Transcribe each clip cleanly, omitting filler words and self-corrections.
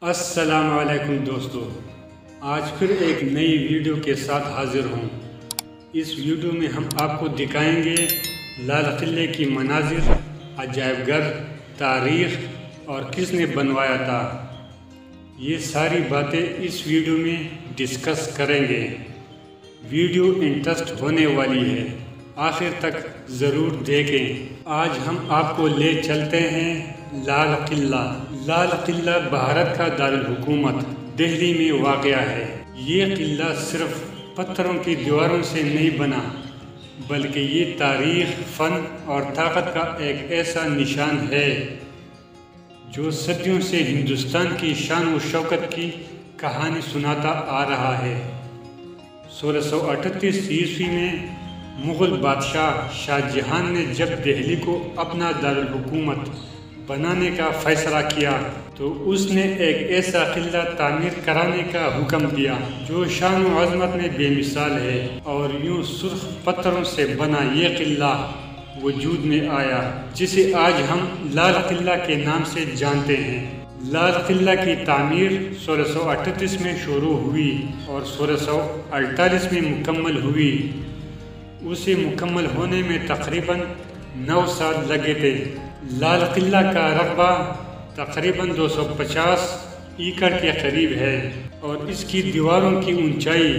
السلام علیکم دوستو، آج پھر ایک نئی ویڈیو کے ساتھ حاضر ہوں۔ اس ویڈیو میں ہم آپ کو دکھائیں گے لال قلعے کی مناظر، عجائب گھر، تاریخ اور کس نے بنوایا تھا۔ یہ ساری باتیں اس ویڈیو میں ڈسکس کریں گے۔ ویڈیو انٹرسٹ ہونے والی ہے، آخر تک ضرور دیکھیں۔ آج ہم آپ کو لے چلتے ہیں لال قلعہ۔ لال قلعہ بھارت کا دارالحکومت دہلی میں واقع ہے۔ یہ قلعہ صرف پتھروں کی دیواروں سے نہیں بنا، بلکہ یہ تاریخ، فن اور طاقت کا ایک ایسا نشان ہے جو صدیوں سے ہندوستان کی شان و شوکت کی کہانی سناتا آ رہا ہے۔ 1638 عیسوی میں مغل بادشاہ شاہ جہان نے جب دہلی کو اپنا دارالحکومت بنانے کا فیصلہ کیا تو اس نے ایک ایسا قلعہ تعمیر کرانے کا حکم دیا جو شان و عظمت میں بے مثال ہے، اور یوں سرخ پتھروں سے بنا یہ قلعہ وجود میں آیا جسے آج ہم لال قلعہ کے نام سے جانتے ہیں۔ لال قلعہ کی تعمیر 1638 میں شروع ہوئی اور 1648 میں مکمل ہوئی۔ اسے مکمل ہونے میں تقریباً 9 سال لگے تھے۔ لال قلعہ کا رقبہ تقریباً 250 ایکڑ کے قریب ہے اور اس کی دیواروں کی اونچائی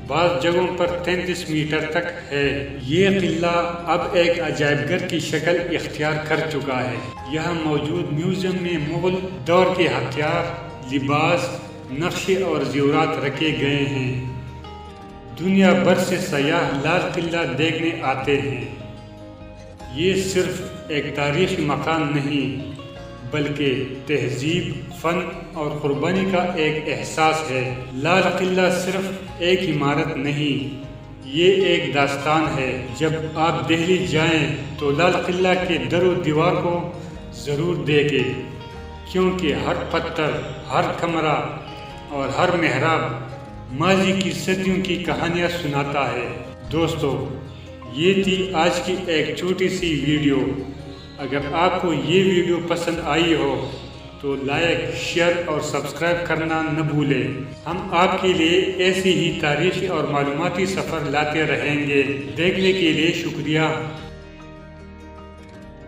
بعض جگہوں پر 33 میٹر تک ہے۔ یہ قلعہ اب ایک عجائب گھر کی شکل اختیار کر چکا ہے۔ یہاں موجود میوزیم میں مغل دور کے ہتھیار، لباس، نقشے اور زیورات رکھے گئے ہیں۔ دنیا بھر سے سیاح لال قلعہ دیکھنے آتے ہیں۔ یہ صرف ایک تاریخی مقام نہیں، بلکہ تہذیب، فن اور قربانی کا ایک احساس ہے۔ لال قلعہ صرف ایک عمارت نہیں، یہ ایک داستان ہے۔ جب آپ دہلی جائیں تو لال قلعہ کے در و دیوار کو ضرور دیکھیں، کیونکہ ہر پتھر، ہر کمرہ اور ہر محراب ماضی کی صدیوں کی کہانیاں سناتا ہے۔ دوستو، یہ تھی آج کی ایک چھوٹی سی ویڈیو۔ اگر آپ کو یہ ویڈیو پسند آئی ہو تو لائک، شیئر اور سبسکرائب کرنا نہ بھولیں۔ ہم آپ کے لیے ایسی ہی تاریخی اور معلوماتی سفر لاتے رہیں گے۔ دیکھنے کے لیے شکریہ۔